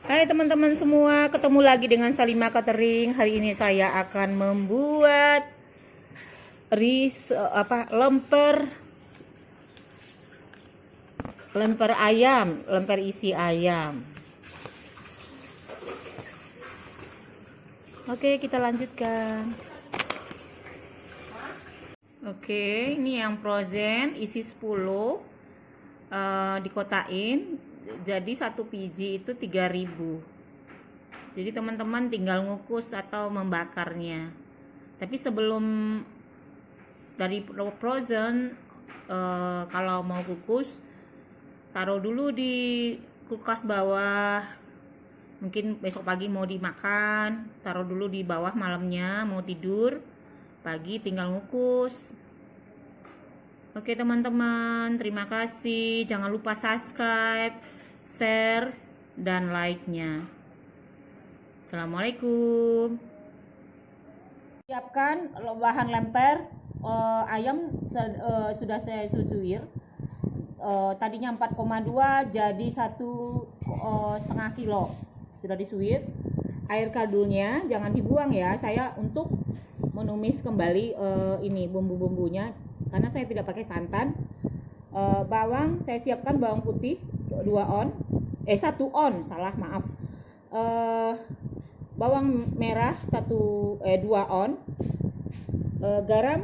Hai teman-teman semua, ketemu lagi dengan Salima Catering. Hari ini saya akan membuat lemper ayam, lemper isi ayam. Oke, kita lanjutkan. Oke, ini yang frozen isi 10, dikotain. Jadi satu biji itu 3.000. Jadi teman-teman tinggal ngukus atau membakarnya. Tapi sebelum dari frozen, kalau mau kukus, taruh dulu di kulkas bawah. Mungkin besok pagi mau dimakan, taruh dulu di bawah malamnya, mau tidur, pagi tinggal ngukus. Oke teman-teman, terima kasih. Jangan lupa subscribe, share, dan like-nya. Assalamualaikum. Siapkan bahan lemper ayam sudah saya susuir. Tadinya 4,2 jadi 1,5 kilo sudah disuir. Air kaldunya jangan dibuang ya, saya untuk menumis kembali ini bumbu-bumbunya karena saya tidak pakai santan. Bawang saya siapkan bawang putih 1 on, salah maaf. Bawang merah 2 on, garam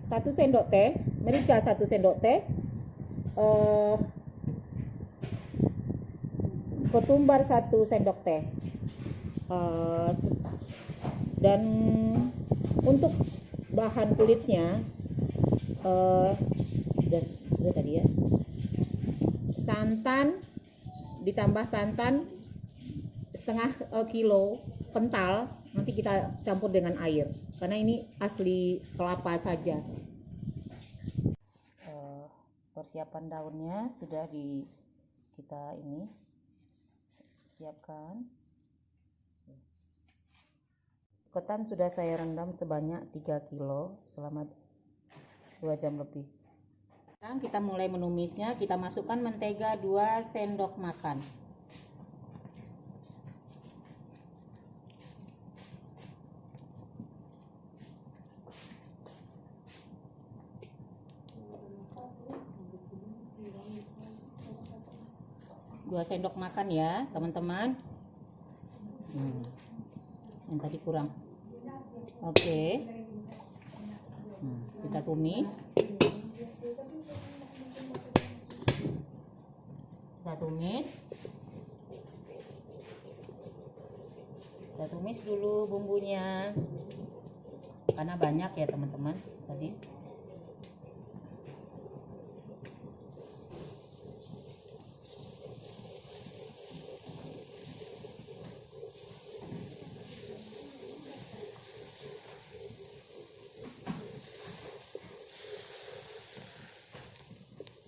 1 sendok teh, merica 1 sendok teh, ketumbar 1 sendok teh, dan untuk bahan kulitnya sudah tadi ya, santan ditambah santan setengah kilo kental, nanti kita campur dengan air karena ini asli kelapa saja. Persiapan daunnya sudah kita ini siapkan. Ketan sudah saya rendam sebanyak 3 kilo selama 2 jam lebih. Sekarang kita mulai menumisnya. Kita masukkan mentega 2 sendok makan. Dua sendok makan ya teman-teman. Yang tadi kurang. Oke. Kita tumis. Kita tumis dulu bumbunya karena banyak ya teman-teman tadi.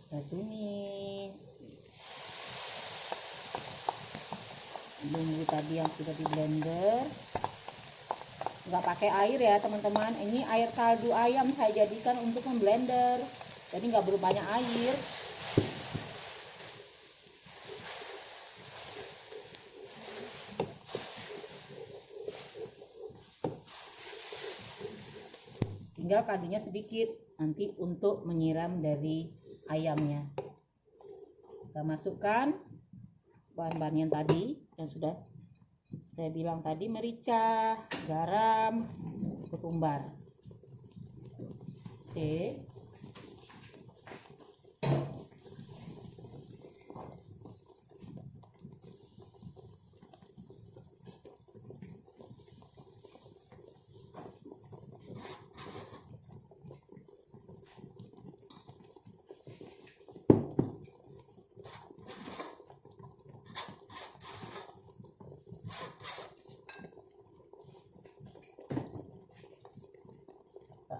Kita tumis bumbu tadi yang sudah di blender. Nggak pakai air ya teman-teman, ini air kaldu ayam saya jadikan untuk memblender, jadi nggak perlu banyak air. Tinggal kaldunya sedikit nanti untuk menyiram dari ayamnya. Kita masukkan bahan-bahan yang tadi yang sudah saya bilang tadi, merica, garam, ketumbar. Oke.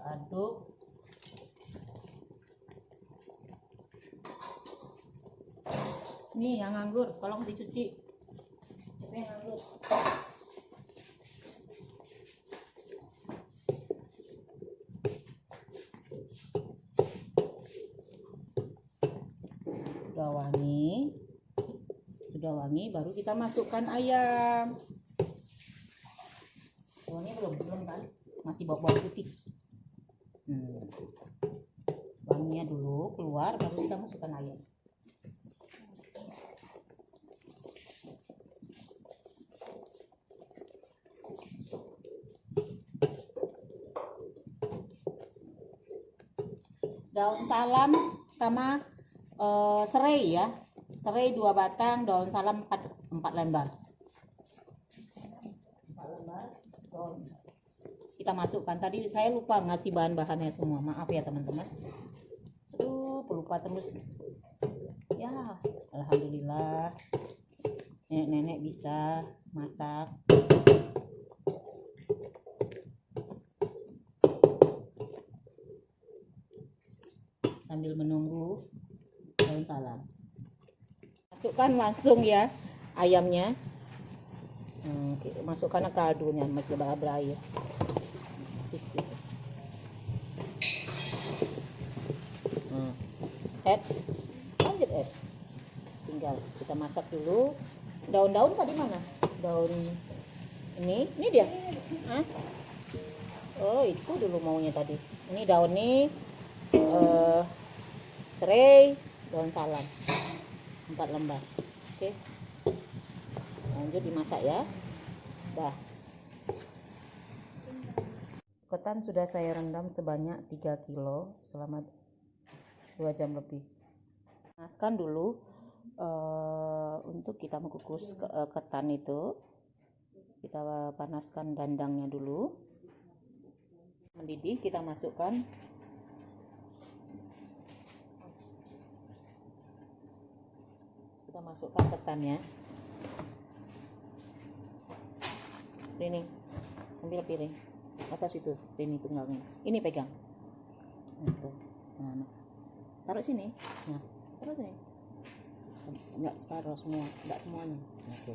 Aduk. Nih yang nganggur, tolong dicuci. Siapa yang nganggur? Udah wangi. sudah wangi, baru kita masukkan ayam. Oh, ini belum kan? Masih bau-bau putih. Wanginya dulu keluar, baru kita masukkan ayam. Daun salam sama serai ya. Serai 2 batang, daun salam 4 lembar. 4 lembar. Kita masukkan. Tadi saya lupa ngasih bahan-bahannya semua. Maaf ya teman-teman. Aduh, pelupa terus. Ya, alhamdulillah. Nenek-nenek bisa masak. Sambil menunggu daun salam. Masukkan langsung ya ayamnya. Masukkan kaldunya, masih berair. Lanjut tinggal kita masak dulu. Daun-daun tadi mana? Daun ini dia. Oh, itu dulu maunya tadi. Ini daun nih, serai, daun salam 4 lembar. Oke, lanjut dimasak ya. Dah, ketan sudah saya rendam sebanyak 3 kilo selama 2 jam lebih. Panaskan dulu untuk kita mengukus ketan itu. Kita panaskan dandangnya dulu. Mendidih, kita masukkan ketannya. Ini ambil piring atas itu, ini tunggangnya. Ini pegang. Itu. Nah, taruh sini. Nah, taruh sini. Enggak separuh semua, enggak semuanya. Oke.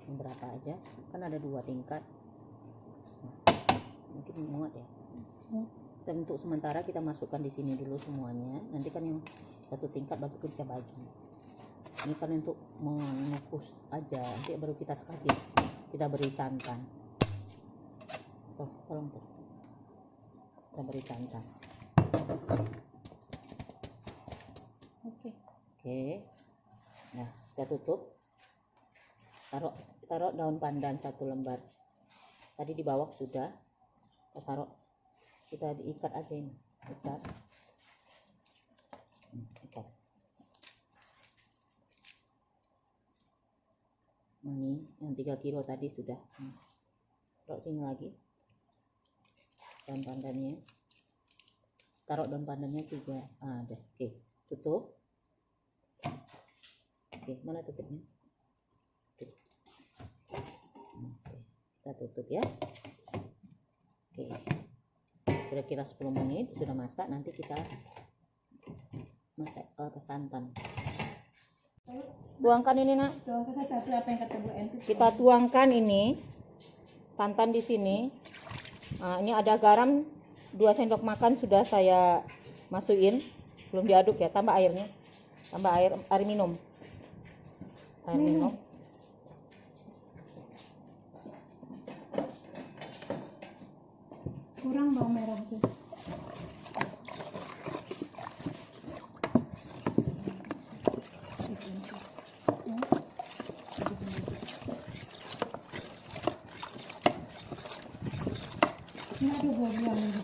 Ini berapa aja? Kan ada 2 tingkat. Nah, mungkin muat ya. Untuk sementara kita masukkan di sini dulu semuanya. Nanti kan yang 1 tingkat baru kita bagi. Ini kan untuk mengukus aja. Nanti baru kita kasih. Kita beri santan. Tuh, tolong tuh. Kita beri santan. Oke. Nah, kita tutup. Taruh daun pandan 1 lembar. Tadi di bawah sudah. Kita taruh. Kita diikat aja ini. Ikat. Ini yang 3 kilo tadi sudah. Taruh sini lagi. Daun pandannya. Taruh daun pandannya 3. Ada. Oke, tutup. Oke, mana tutupnya? Oke, kita tutup ya. Oke, kira-kira 10 menit sudah masak. Nanti kita masak ke santan. Tuangkan ini nak. Kita tuangkan ini santan di sini. Nah, ini ada garam 2 sendok makan sudah saya masukin. Belum diaduk ya. Tambah airnya. Tambah air minum. Air minum. Kurang bawang merah tuh. Ini ada buah-buahan.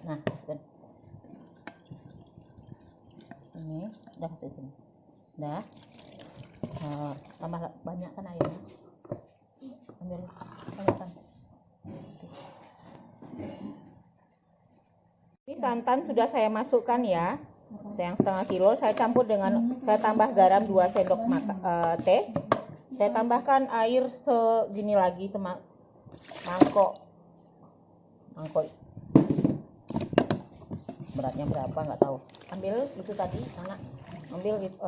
Nah, masukkan. Ini udah masuk sini. Udah. Tambah banyak kan airnya. Ambil tambahkan. Ini santan sudah saya masukkan ya. Yang setengah kilo saya campur dengan, saya tambah garam 2 sendok teh. Saya tambahkan air segini lagi mangkok beratnya berapa nggak tahu. Ambil itu tadi sana, ambil itu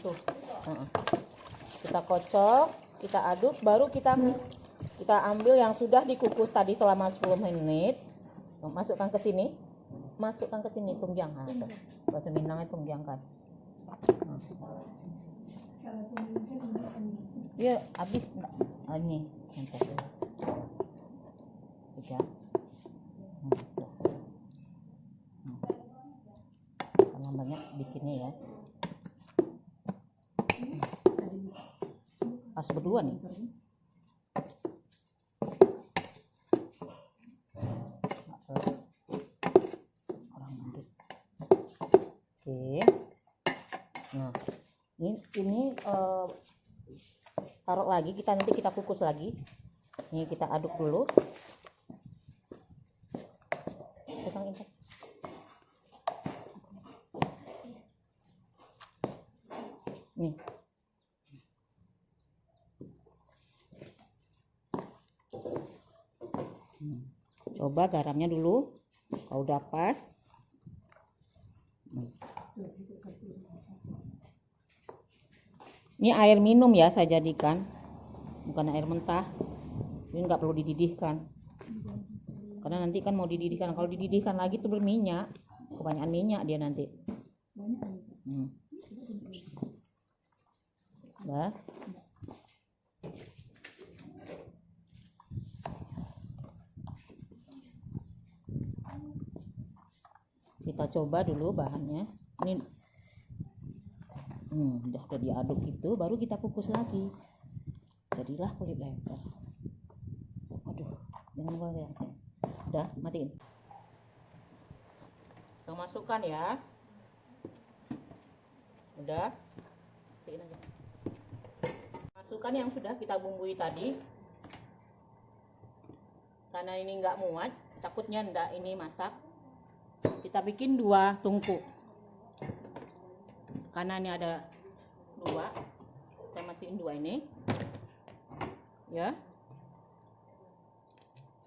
tuh. Kita kocok, kita aduk, baru kita ambil yang sudah dikukus tadi selama 10 menit. Masukkan ke sini. masukkan ke sini tunggiang. Nah, tuh. Bahasa Minangnya tunggiang kan. Nah. Kalau pemiliknya tunjukkan. Iya, habis ini nanti. Tiga. Karena banyak bikinnya ya. Pas berdua nih. Orang mandut. Oke. Nah, ini taruh lagi, nanti kita kukus lagi. Ini kita aduk dulu. Nih. Coba garamnya dulu. Kalau udah pas. Ini air minum ya saya jadikan, bukan air mentah. Ini nggak perlu dididihkan, karena nanti kan mau dididihkan. Kalau dididihkan lagi tuh berminyak, kebanyakan minyak dia nanti. Udah. Kita coba dulu bahannya. Ini udah diaduk itu, baru kita kukus lagi. Jadilah kulit lemper. Aduh, jangan goyang sih. Udah, matiin. Kita masukkan ya. Udah, matiin aja. Masukkan yang sudah kita bumbui tadi. Karena ini nggak muat, takutnya ndak ini masak. Kita bikin 2 tungku. Karena ini ada 2, kita masukin 2 ini ya.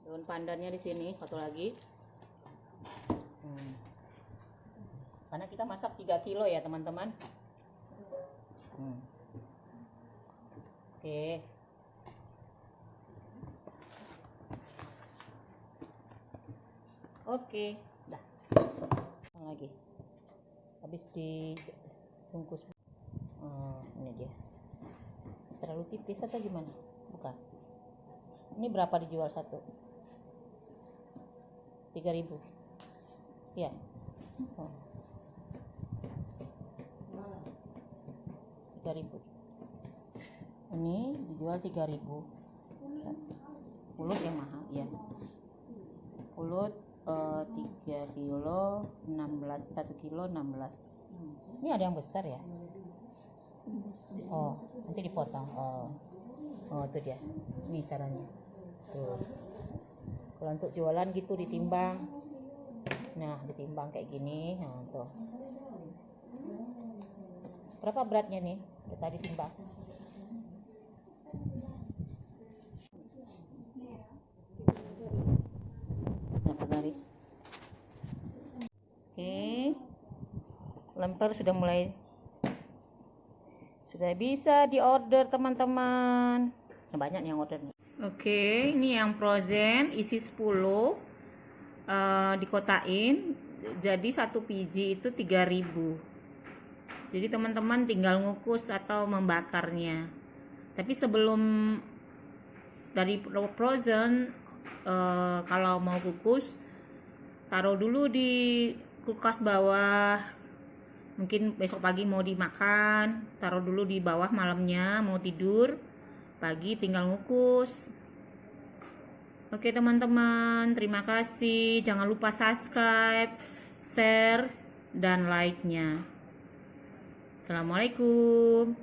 Daun pandannya di sini satu lagi. Karena kita masak 3 kilo ya teman-teman. Oke. Oke, dah. Lagi. Habis dibungkus. Ini dia. Terlalu tipis atau gimana? Bukan. Ini berapa dijual satu? 3.000. Iya. 3.000. Ini dijual 3.000. Pulut yang mahal ya. Pulut 3 kilo 16, 1 kilo 16. Ini ada yang besar ya. Oh, nanti dipotong. Oh itu dia. Ini caranya. Tuh. Kalau untuk jualan gitu ditimbang. Nah, ditimbang kayak gini. Nah, tuh. Berapa beratnya nih? Udah tadi timbang. Berapa garis? Oke. Lemper sudah bisa diorder teman-teman. Banyak yang order. Oke, ini yang frozen isi 10 dikotain. Jadi 1 biji itu 3.000. Jadi teman-teman tinggal ngukus atau membakarnya. Tapi sebelum dari frozen kalau mau kukus, taruh dulu di kulkas bawah. Mungkin besok pagi mau dimakan, taruh dulu di bawah malamnya, mau tidur, pagi tinggal ngukus. Oke teman-teman, terima kasih. Jangan lupa subscribe, share, dan like-nya. Assalamualaikum.